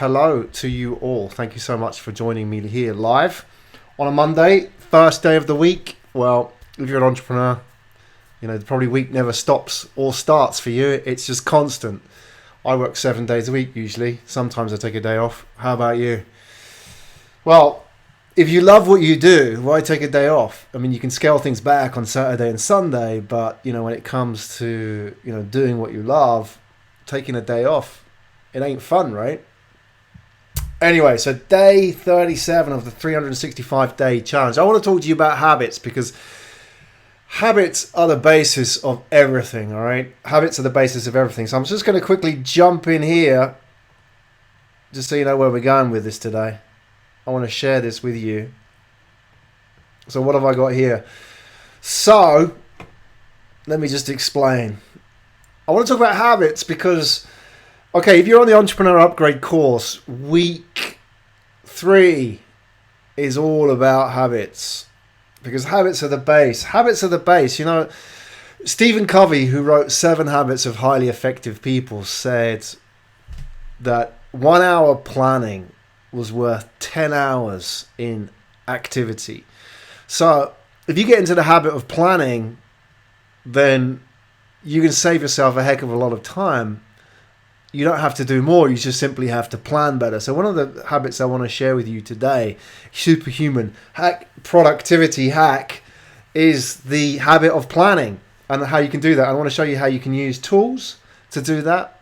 Hello to you all. Thank you so much for joining me here live on a Monday, first day of the week. Well, if you're an entrepreneur, probably week never stops or starts for you. It's just constant. I work 7 days a week usually. Sometimes I take a day off. How about you? Well, if you love what you do, why take a day off? I mean, you can scale things back on Saturday and Sunday, but when it comes to doing what you love, taking a day off, it ain't fun, right? Anyway, so day 37 of the 365-day challenge. I want to talk to you about habits because habits are the basis of everything, all right? Habits are the basis of everything. So I'm just going to quickly jump in here just so you know where we're going with this today. I want to share this with you. So what have I got here? So let me just explain. I want to talk about habits because... okay, if you're on the Entrepreneur Upgrade course, week 3 is all about habits. Because habits are the base. Habits are the base. Stephen Covey, who wrote 7 Habits of Highly Effective People, said that 1 hour planning was worth 10 hours in activity. So if you get into the habit of planning, then you can save yourself a heck of a lot of time. You don't have to do more. You just simply have to plan better. So one of the habits I want to share with you today, Superhuman productivity hack, is the habit of planning and how you can do that. I want to show you how you can use tools to do that,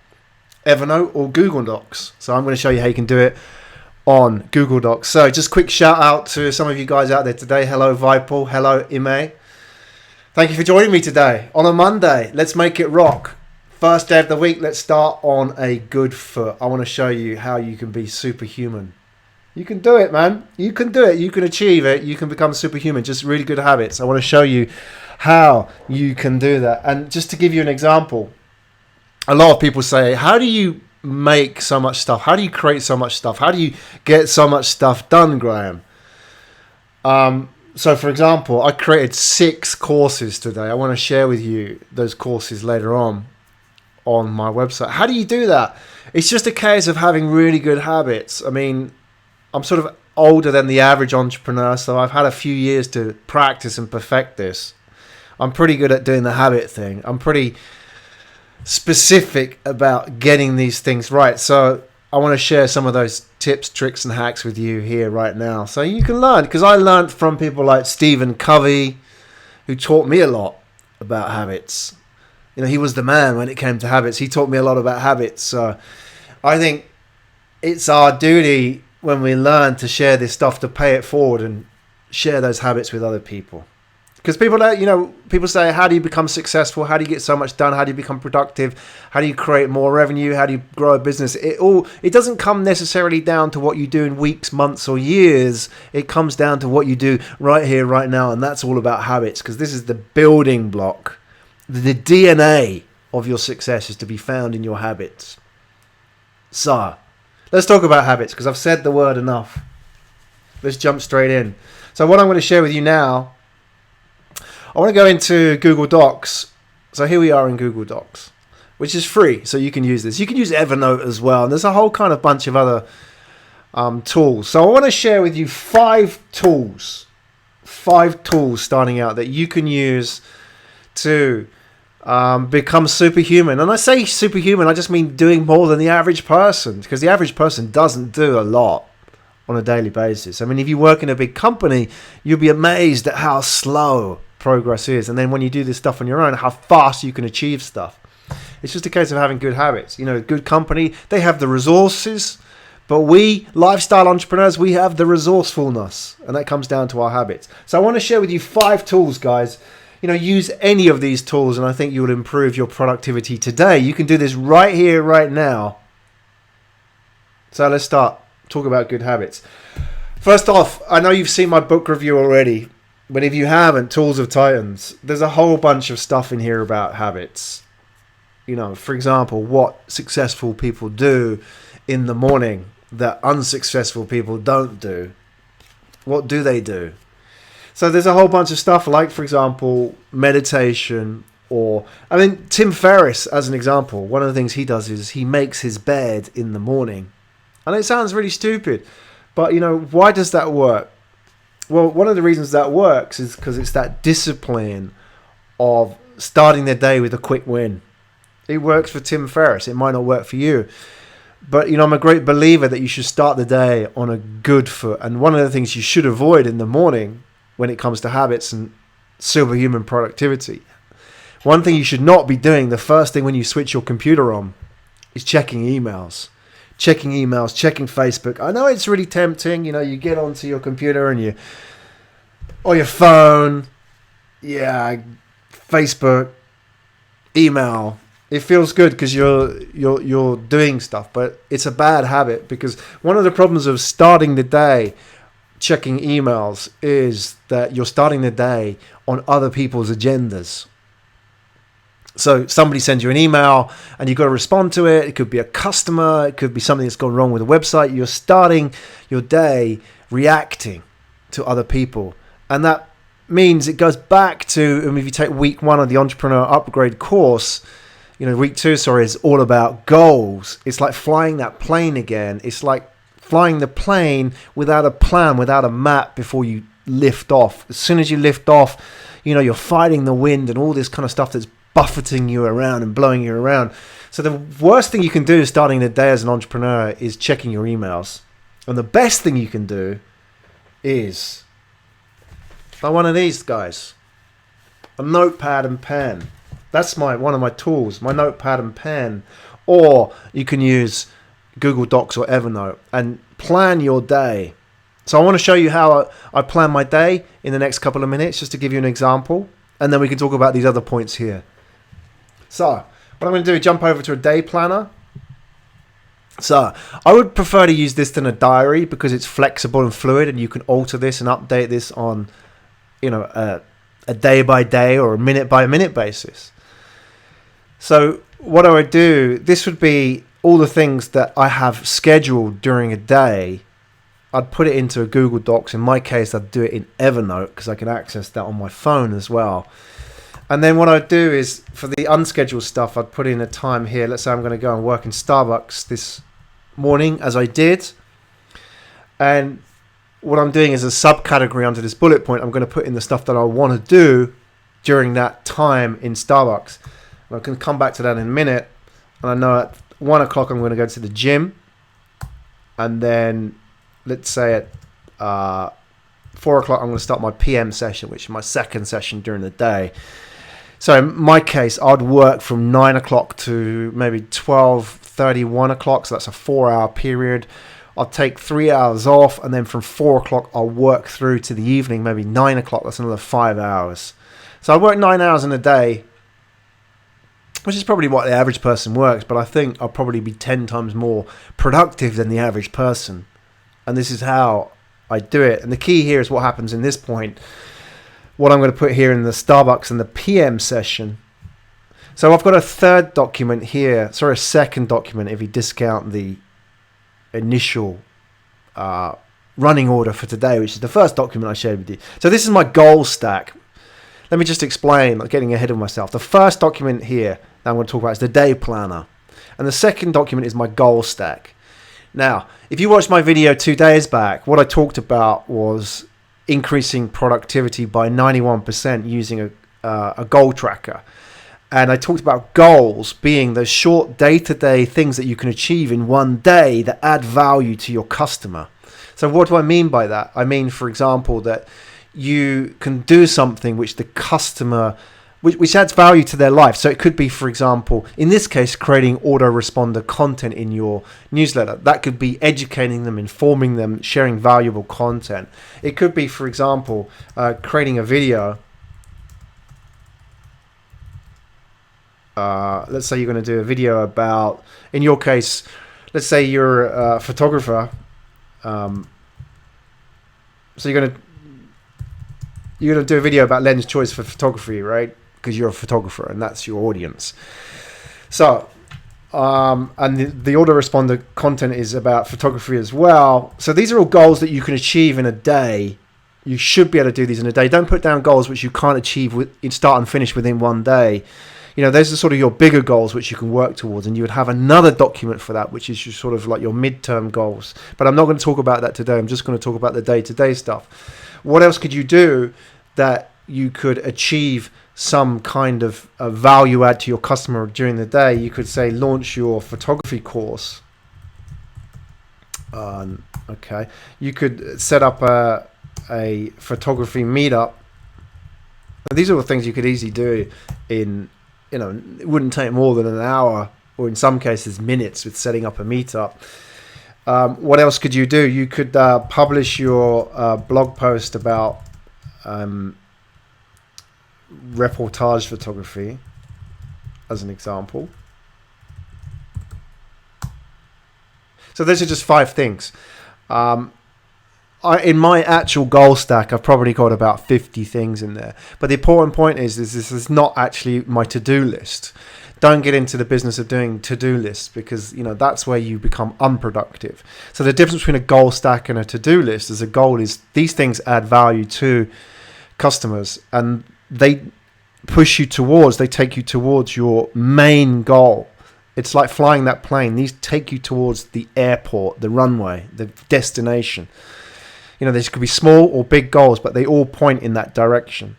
Evernote or Google Docs. So I'm going to show you how you can do it on Google Docs. So just quick shout out to some of you guys out there today. Hello, Vipal. Hello, Ime. Thank you for joining me today on a Monday. Let's make it rock. First day of the week, let's start on a good foot. I want to show you how you can be superhuman. You can do it, man. You can do it. You can achieve it. You can become superhuman. Just really good habits. I want to show you how you can do that. And just to give you an example, a lot of people say, how do you make so much stuff? How do you create so much stuff? How do you get so much stuff done, Graham? So, for example, I created 6 courses today. I want to share with you those courses later on my website. How do you do that? It's just a case of having really good habits. I mean, I'm sort of older than the average entrepreneur, so I've had a few years to practice and perfect this. I'm pretty good at doing the habit thing. I'm pretty specific about getting these things right. So I want to share some of those tips, tricks, and hacks with you here right now so you can learn. Because I learned from people like Stephen Covey, who taught me a lot about habits. He was the man when it came to habits. He taught me a lot about habits. So I think it's our duty when we learn to share this stuff to pay it forward and share those habits with other people. Because people say, how do you become successful? How do you get so much done? How do you become productive? How do you create more revenue? How do you grow a business? It doesn't come necessarily down to what you do in weeks, months, or years. It comes down to what you do right here, right now. And that's all about habits, because this is the building block. The DNA of your success is to be found in your habits. So, let's talk about habits, because I've said the word enough. Let's jump straight in. So what I'm going to share with you now, I want to go into Google Docs. So here we are in Google Docs, which is free, so you can use this. You can use Evernote as well, and there's a whole kind of bunch of other tools. So I want to share with you 5 tools starting out that you can use to become superhuman. And I say superhuman, I just mean doing more than the average person, because the average person doesn't do a lot on a daily basis. I mean, if you work in a big company, you'll be amazed at how slow progress is. And then when you do this stuff on your own, how fast you can achieve stuff. It's just a case of having good habits. A good company, they have the resources, but we, lifestyle entrepreneurs, we have the resourcefulness, and that comes down to our habits. So I want to share with you 5 tools, guys. Use any of these tools and I think you'll improve your productivity today. You can do this right here, right now. So let's start. Talk about good habits. First off, I know you've seen my book review already, but if you haven't, Tools of Titans, there's a whole bunch of stuff in here about habits. For example, what successful people do in the morning that unsuccessful people don't do. What do they do? So there's a whole bunch of stuff like, for example, meditation, or, Tim Ferriss, as an example, one of the things he does is he makes his bed in the morning. And it sounds really stupid, but why does that work? Well, one of the reasons that works is because it's that discipline of starting the day with a quick win. It works for Tim Ferriss. It might not work for you. But, I'm a great believer that you should start the day on a good foot. And one of the things you should avoid in the morning when it comes to habits and superhuman productivity, one thing you should not be doing the first thing when you switch your computer on is checking emails. Checking Facebook. I know it's really tempting. You get onto your computer and or your phone. Yeah, Facebook, email. It feels good because you're doing stuff, but it's a bad habit, because one of the problems of starting the day checking emails is that you're starting the day on other people's agendas. So somebody sends you an email and you've got to respond to it. It could be a customer. It could be something that's gone wrong with a website. You're starting your day reacting to other people. And that means it goes back to, if you take week 1 of the Entrepreneur Upgrade course, week 2, is all about goals. It's like flying that plane again. It's like flying the plane without a plan, without a map before you lift off. As soon as you lift off, you're fighting the wind and all this kind of stuff that's buffeting you around and blowing you around. So the worst thing you can do starting the day as an entrepreneur is checking your emails. And the best thing you can do is buy one of these guys, a notepad and pen. That's one of my tools, my notepad and pen. Or you can use Google Docs or Evernote and plan your day. So I want to show you how I plan my day in the next couple of minutes, just to give you an example. And then we can talk about these other points here. So what I'm going to do is jump over to a day planner. So I would prefer to use this than a diary, because it's flexible and fluid, and you can alter this and update this on, a day by day or a minute by minute basis. So what I would do, this would be all the things that I have scheduled during a day. I'd put it into a Google Docs. In my case, I'd do it in Evernote, because I can access that on my phone as well. And then what I'd do is, for the unscheduled stuff, I'd put in a time here. Let's say I'm going to go and work in Starbucks this morning, as I did. And what I'm doing is a subcategory under this bullet point. I'm going to put in the stuff that I want to do during that time in Starbucks. And I can come back to that in a minute. And I know at 1 o'clock I'm going to go to the gym. And then, let's say at 4 o'clock I'm going to start my PM session, which is my second session during the day. So in my case, I'd work from 9 o'clock to maybe 12:30, 1 o'clock. So that's a 4-hour period. I'll take 3 hours off. And then from 4 o'clock, I'll work through to the evening, maybe 9 o'clock. That's another 5 hours. So I work 9 hours in a day, which is probably what the average person works. But I think I'll probably be 10 times more productive than the average person. And this is how I do it. And the key here is what happens in this point. What I'm going to put here in the Starbucks and the PM session. So I've got a third document here. Sorry, a second document if you discount the initial running order for today, which is the first document I shared with you. So this is my goal stack. Let me just explain, like getting ahead of myself. The first document here that I'm going to talk about is the day planner. And the second document is my goal stack. Now, if you watched my video 2 days back, what I talked about was increasing productivity by 91% using a goal tracker. And I talked about goals being those short day-to-day things that you can achieve in one day that add value to your customer. So what do I mean by that? I mean, for example, that you can do something which the customer, which adds value to their life. So it could be, for example, in this case, creating autoresponder content in your newsletter. That could be educating them, informing them, sharing valuable content. It could be, for example, creating a video. Let's say you're going to do a video about, in your case, let's say you're a photographer. So you're going to do a video about lens choice for photography, right? Because you're a photographer and that's your audience. So, and the autoresponder content is about photography as well. So these are all goals that you can achieve in a day. You should be able to do these in a day. Don't put down goals which you can't achieve start and finish within one day. those are sort of your bigger goals which you can work towards, and you would have another document for that, which is your sort of like your midterm goals. But I'm not going to talk about that today. I'm just going to talk about the day-to-day stuff. What else could you do that you could achieve some kind of value add to your customer during the day? You could say launch your photography course. Okay, you could set up a photography meetup. These are all things you could easily do in, it wouldn't take more than an hour, or in some cases minutes, with setting up a meetup. What else could you do? You could publish your blog post about reportage photography, as an example. So those are just 5 things. In my actual goal stack, I've probably got about 50 things in there. But the important point is this is not actually my to-do list. Don't get into the business of doing to-do lists, because that's where you become unproductive. So the difference between a goal stack and a to-do list is, a goal is these things add value to customers, and they take you towards your main goal. It's like flying that plane. These take you towards the airport, the runway, the destination. These could be small or big goals, but they all point in that direction.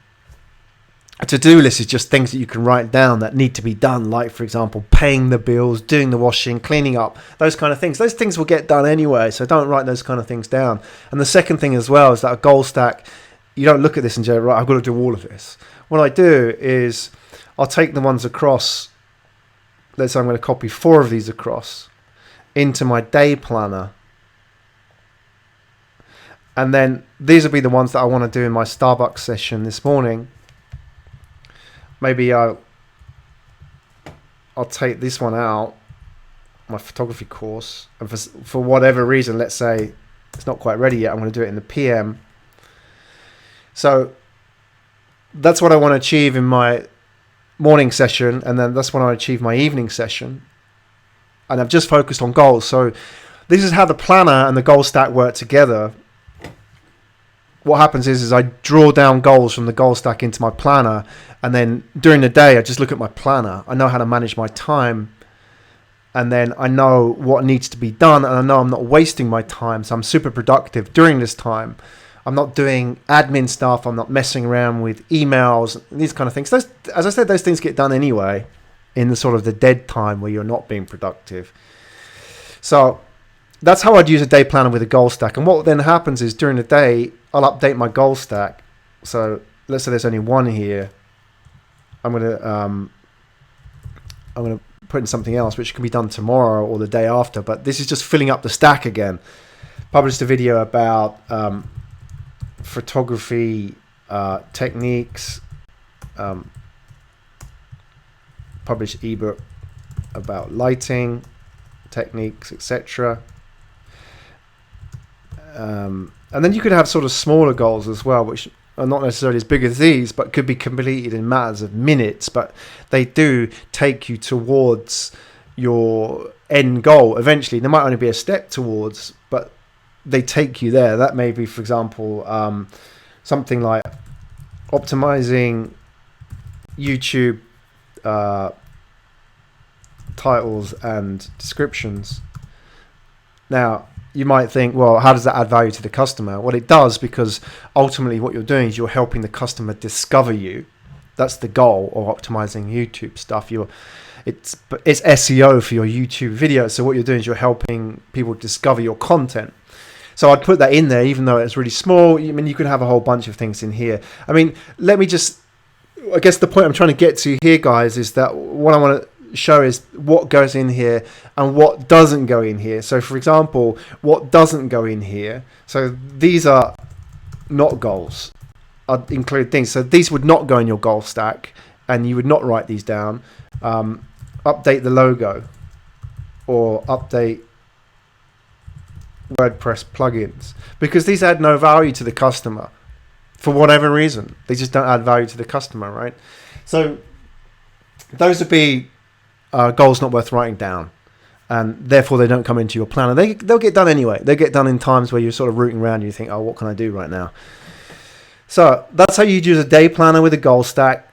A to-do list is just things that you can write down that need to be done, like, for example, paying the bills, doing the washing, cleaning up, those kind of things. Those things will get done anyway, so don't write those kind of things down. And the second thing as well is that a goal stack, you don't look at this and say, right, I've got to do all of this. What I do is I'll take the ones across. Let's say I'm going to copy 4 of these across into my day planner. And then these will be the ones that I want to do in my Starbucks session this morning. Maybe I'll take this one out, my photography course, and for whatever reason, let's say it's not quite ready yet, I'm going to do it in the PM. So that's what I want to achieve in my morning session, and then that's when I achieve my evening session. And I've just focused on goals. So this is how the planner and the goal stack work together. What happens is I draw down goals from the goal stack into my planner, and then during the day I just look at my planner. I know how to manage my time, and then I know what needs to be done, and I know I'm not wasting my time, so I'm super productive during this time. I'm not doing admin stuff. I'm not messing around with emails, these kind of things. Those, as I said, those things get done anyway in the sort of the dead time where you're not being productive. So that's how I'd use a day planner with a goal stack. And what then happens is during the day, I'll update my goal stack. So let's say there's only one here. I'm gonna put in something else, which can be done tomorrow or the day after. But this is just filling up the stack again. Published a video about photography techniques. Published ebook about lighting techniques, etc. And then you could have sort of smaller goals as well, which are not necessarily as big as these, but could be completed in matters of minutes. But they do take you towards your end goal eventually. There might only be a step towards, but they take you there. That may be, for example, something like optimizing YouTube titles and descriptions. Now, you might think, well, how does that add value to the customer? Well, it does, because ultimately what you're doing is you're helping the customer discover you. That's the goal of optimizing YouTube stuff. It's SEO for your YouTube video. So what you're doing is you're helping people discover your content. So I'd put that in there, even though it's really small. I mean, you could have a whole bunch of things in here. I mean, I guess the point I'm trying to get to here, guys, is that what I want to show is what goes in here and what doesn't go in here. So for example, what doesn't go in here, so these are not goals. I'd include things, so these would not go in your goal stack, and you would not write these down. Update the logo, or update WordPress plugins, because these add no value to the customer for whatever reason. They just don't add value to the customer, right? So those would be goals not worth writing down, and therefore they don't come into your planner. They'll get done anyway. They get done in times where you're sort of rooting around and you think, oh, what can I do right now? So that's how you'd use a day planner with a goal stack.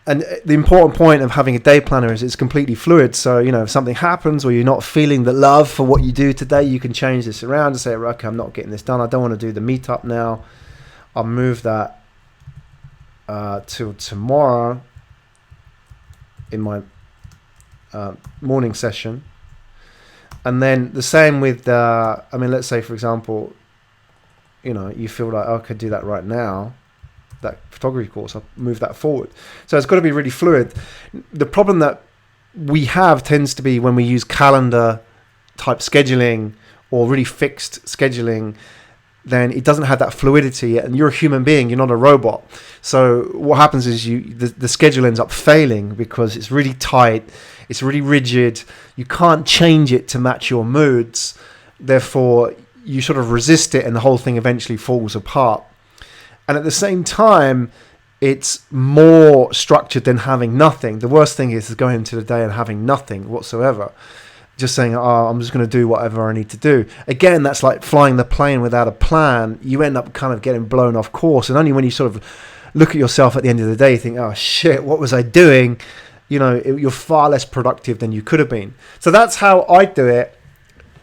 And the important point of having a day planner is it's completely fluid. So, if something happens or you're not feeling the love for what you do today, you can change this around and say, okay, I'm not getting this done. I don't want to do the meetup now. I'll move that till tomorrow in my morning session. And then the same with, let's say, for example, you feel like, I could do that right now. That photography course, I'll move that forward. So it's got to be really fluid. The problem that we have tends to be when we use calendar type scheduling or really fixed scheduling, then it doesn't have that fluidity, and you're a human being, you're not a robot. So what happens is the schedule ends up failing because it's really tight, it's really rigid, you can't change it to match your moods, therefore you sort of resist it and the whole thing eventually falls apart. And at the same time, it's more structured than having nothing. The worst thing is going into the day and having nothing whatsoever. Just saying, I'm just going to do whatever I need to do. Again, that's like flying the plane without a plan. You end up kind of getting blown off course. And only when you sort of look at yourself at the end of the day, you think, oh shit, what was I doing? You're far less productive than you could have been. So that's how I do it.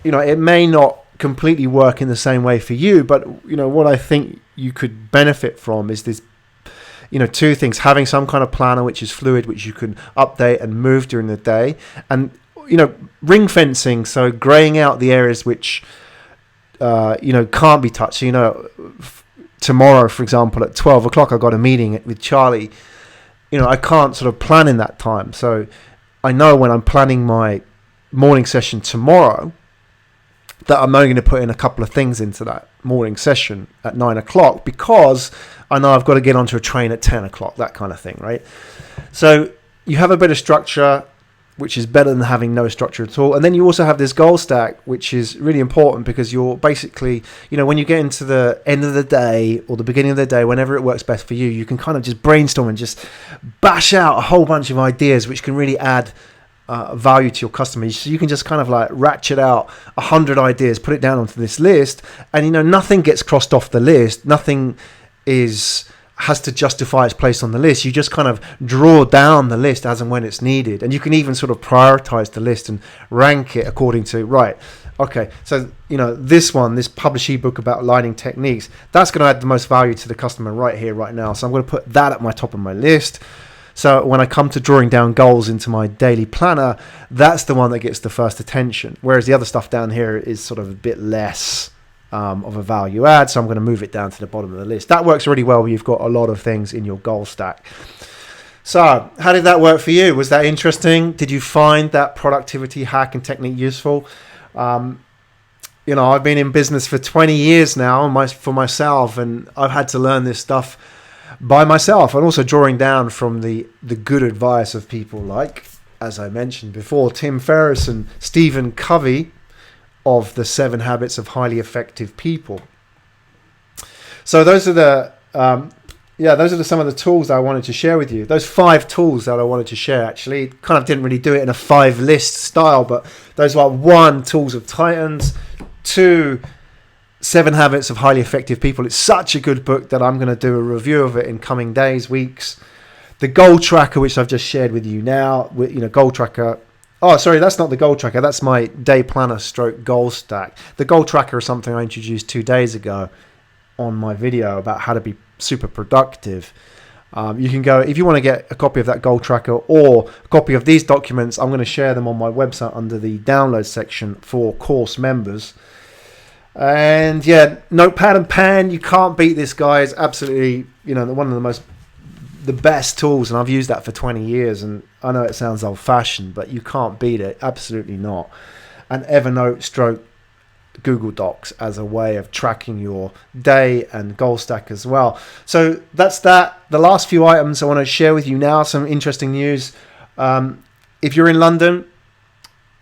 It may not completely work in the same way for you, but what I think you could benefit from is this, two things: having some kind of planner which is fluid, which you can update and move during the day, and ring fencing, so graying out the areas which can't be touched. Tomorrow, for example, at 12 o'clock I've got a meeting with Charlie. I can't sort of plan in that time, so I know when I'm planning my morning session tomorrow that I'm only going to put in a couple of things into that morning session at 9 o'clock because I know I've got to get onto a train at 10 o'clock, that kind of thing, right? So you have a bit of structure, which is better than having no structure at all. And then you also have this goal stack, which is really important because you're basically, when you get into the end of the day or the beginning of the day, whenever it works best for you, you can kind of just brainstorm and just bash out a whole bunch of ideas which can really add value to your customers. So you can just kind of like ratchet out 100 ideas, put it down onto this list, and nothing gets crossed off the list. Nothing has to justify its place on the list. You just kind of draw down the list as and when it's needed, and you can even sort of prioritize the list and rank it according to, right, okay, so this publish ebook about lighting techniques, that's going to add the most value to the customer right here, right now. So I'm going to put that at my top of my list. So when I come to drawing down goals into my daily planner, that's the one that gets the first attention. Whereas the other stuff down here is sort of a bit less of a value add. So I'm going to move it down to the bottom of the list. That works really well when you've got a lot of things in your goal stack. So how did that work for you? Was that interesting? Did you find that productivity hack and technique useful? I've been in business for 20 years now for myself, and I've had to learn this stuff by myself, and also drawing down from the good advice of people like, as I mentioned before, Tim Ferriss and Stephen Covey of the 7 Habits of Highly Effective People. So those are some of the tools that I wanted to share with you. Those 5 tools that I wanted to share, actually, kind of didn't really do it in a 5 list style, but those were 1, Tools of Titans, 2, 7 Habits of Highly Effective People. It's such a good book that I'm going to do a review of it in coming days, weeks. The goal tracker, which I've just shared with you now, goal tracker. Oh, sorry, that's not the goal tracker. That's my day planner / goal stack. The goal tracker is something I introduced 2 days ago on my video about how to be super productive. You can go, if you want to get a copy of that goal tracker or a copy of these documents, I'm going to share them on my website under the download section for course members. And yeah, notepad and pen, you can't beat this, guys. Absolutely, one of the best tools, and I've used that for 20 years, and I know it sounds old-fashioned, but you can't beat it. Absolutely not. And Evernote / Google Docs as a way of tracking your day and goal stack as well. So that's that. The last few items I want to share with you now, some interesting news. If you're in London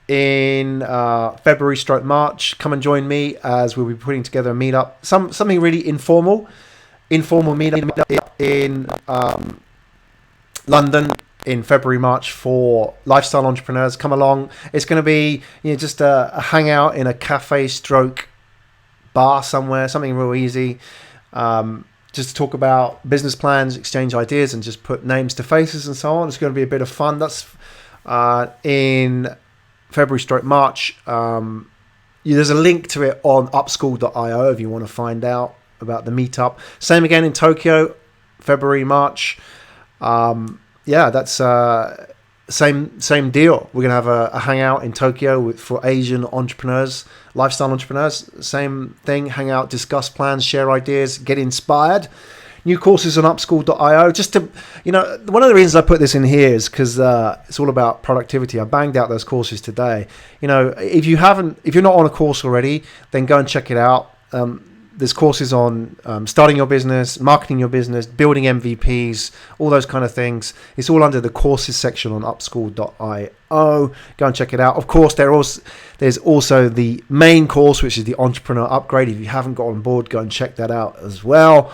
in February / March, come and join me as we'll be putting together a meetup, something really informal meetup in London in February, March for lifestyle entrepreneurs. Come along. It's going to be just a hangout in a cafe / bar somewhere, something real easy. just to talk about business plans, exchange ideas, and just put names to faces and so on. It's going to be a bit of fun. That's in February/March. There's a link to it on upschool.io if you want to find out about the meetup. Same again in Tokyo, February/March. That's same deal. We're gonna have a hangout in Tokyo for Asian entrepreneurs, lifestyle entrepreneurs. Same thing. Hang out, discuss plans, share ideas, get inspired. New courses on upschool.io. Just to, one of the reasons I put this in here is because it's all about productivity. I banged out those courses today. If you're not on a course already, then go and check it out. There's courses on starting your business, marketing your business, building MVPs, all those kind of things. It's all under the courses section on upschool.io. Go and check it out. Of course, there's also the main course, which is the Entrepreneur Upgrade. If you haven't got on board, go and check that out as well.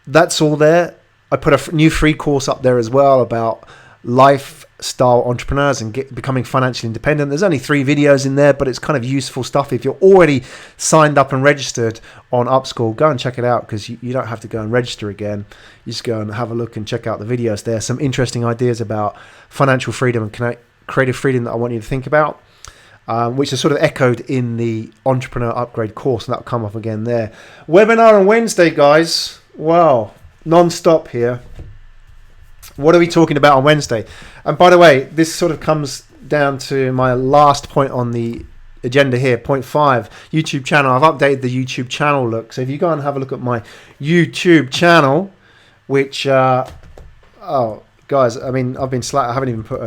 That's all there. I put a new free course up there as well about lifestyle entrepreneurs and becoming financially independent. There's only 3 videos in there, but it's kind of useful stuff. If you're already signed up and registered on Upschool, go and check it out, because you don't have to go and register again. You just go and have a look and check out the videos. There are some interesting ideas about financial freedom and creative freedom that I want you to think about, which is sort of echoed in the Entrepreneur Upgrade course, and that'll come up again there. Webinar on Wednesday, guys. Wow, non-stop here. What are we talking about on Wednesday? And by the way, this sort of comes down to my last point on the agenda here, point 5, YouTube channel. I've updated the YouTube channel look. So if you go and have a look at my YouTube channel, which, guys, I mean, I've been slack. I haven't even put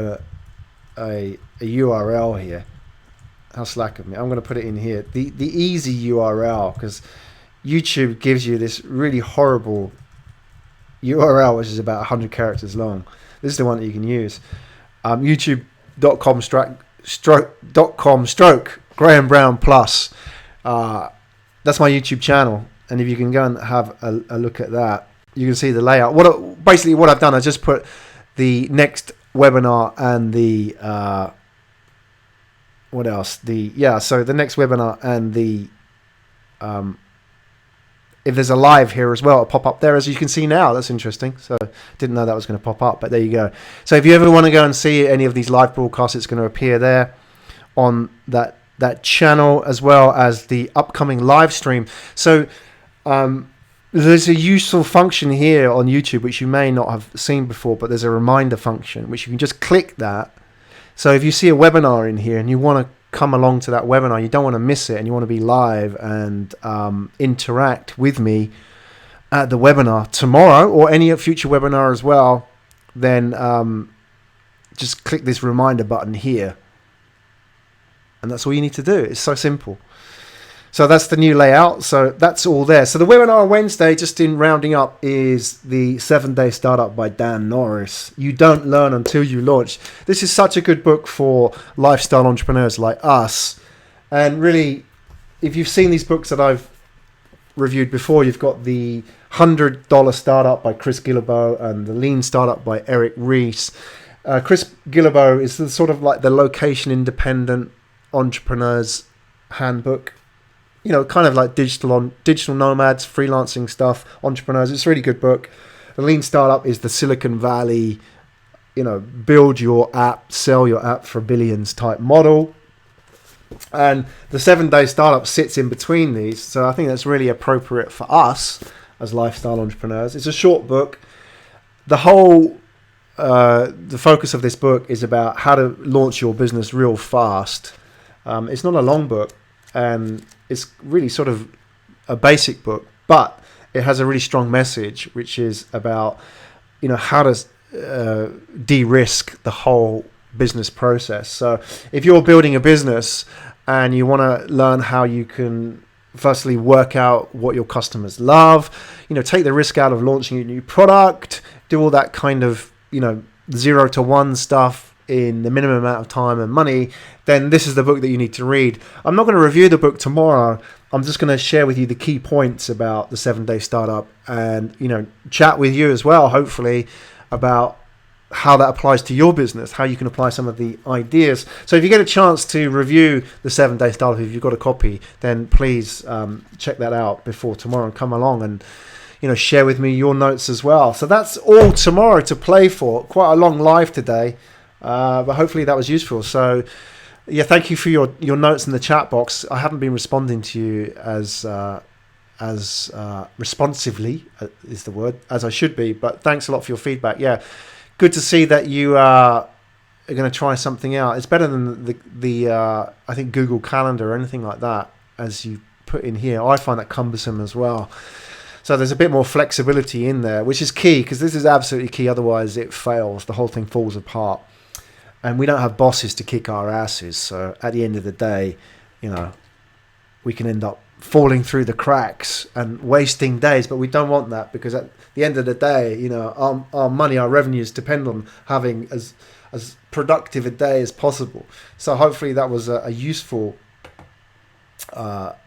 a URL here. How slack of me. I'm going to put it in here. The easy URL, because YouTube gives you this really horrible URL, which is about 100 characters long. This is the one that you can use. youtube.com/stroke Graham Brown Plus. That's my YouTube channel, and if you can go and have a look at that, you can see the layout. Basically what I've done, I just put the next webinar and the what else? So the next webinar and the if there's a live here as well, it'll pop up there, as you can see now. That's interesting. So didn't know that was going to pop up, but there you go. So if you ever want to go and see any of these live broadcasts, it's going to appear there on that channel, as well as the upcoming live stream. So there's a useful function here on YouTube, which you may not have seen before, but there's a reminder function, which you can just click that. So if you see a webinar in here and you want to come along to that webinar, you don't want to miss it, and you want to be live and interact with me at the webinar tomorrow, or any future webinar as well, then just click this reminder button here, and that's all you need to do. It's so simple. So that's the new layout. So that's all there. So the webinar on Wednesday, just in rounding up, is the 7-Day Startup by Dan Norris. You don't learn until you launch. This is such a good book for lifestyle entrepreneurs like us. And really, if you've seen these books that I've reviewed before, you've got the $100 Startup by Chris Guillebeau and the Lean Startup by Eric Ries. Chris Guillebeau is sort of like the location independent entrepreneur's handbook. Kind of like digital nomads, freelancing stuff, entrepreneurs. It's a really good book. The Lean Startup is the Silicon Valley, build your app, sell your app for billions type model. And the 7-Day Startup sits in between these. So I think that's really appropriate for us as lifestyle entrepreneurs. It's a short book. The focus of this book is about how to launch your business real fast. It's not a long book, and it's really sort of a basic book, but it has a really strong message, which is about, how to de-risk the whole business process. So if you're building a business and you want to learn how you can firstly work out what your customers love, take the risk out of launching a new product, do all that kind of, 0 to 1 stuff in the minimum amount of time and money, then this is the book that you need to read. I'm not going to review the book tomorrow. I'm just going to share with you the key points about the 7-Day Startup, and chat with you as well, hopefully, about how that applies to your business, how you can apply some of the ideas. So if you get a chance to review the 7-Day Startup, if you've got a copy, then please check that out before tomorrow and come along and share with me your notes as well. So that's all tomorrow to play for. Quite a long live today, but hopefully that was useful. So yeah, thank you for your notes in the chat box. I haven't been responding to you as responsively is the word, as I should be, but thanks a lot for your feedback. Yeah, good to see that you are going to try something out. It's better than the I think Google Calendar or anything like that, as you put in here. I find that cumbersome as well. So there's a bit more flexibility in there, which is key, because this is absolutely key. Otherwise it fails. The whole thing falls apart. And we don't have bosses to kick our asses. So at the end of the day, we can end up falling through the cracks and wasting days. But we don't want that, because at the end of the day, our money, our revenues depend on having as productive a day as possible. So hopefully that was a useful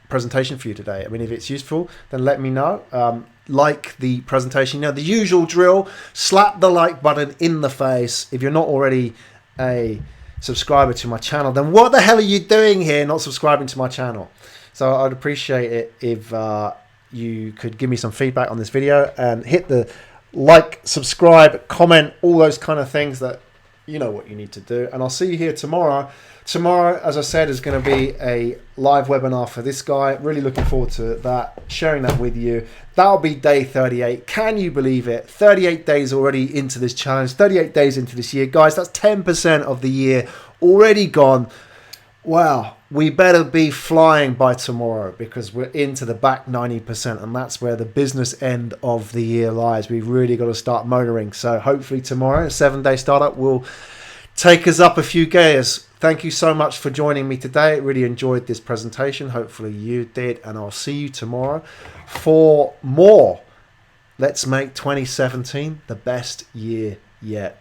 presentation for you today. I mean, if it's useful, then let me know. Like the presentation, the usual drill, slap the like button in the face. If you're not already a subscriber to my channel, then what the hell are you doing here not subscribing to my channel? So I'd appreciate it if you could give me some feedback on this video, and hit the like, subscribe, comment, all those kind of things that you know what you need to do. And I'll see you here tomorrow. Tomorrow, as I said, is going to be a live webinar for this guy. Really looking forward to that, sharing that with you. That'll be day 38. Can you believe it? 38 days already into this challenge, 38 days into this year. Guys, that's 10% of the year already gone. Wow, we better be flying by tomorrow, because we're into the back 90%, and that's where the business end of the year lies. We've really got to start motoring. So hopefully tomorrow, a 7-day startup, will take us up a few gears. Thank you so much for joining me today. I really enjoyed this presentation. Hopefully you did, and I'll see you tomorrow for more. Let's make 2017 the best year yet.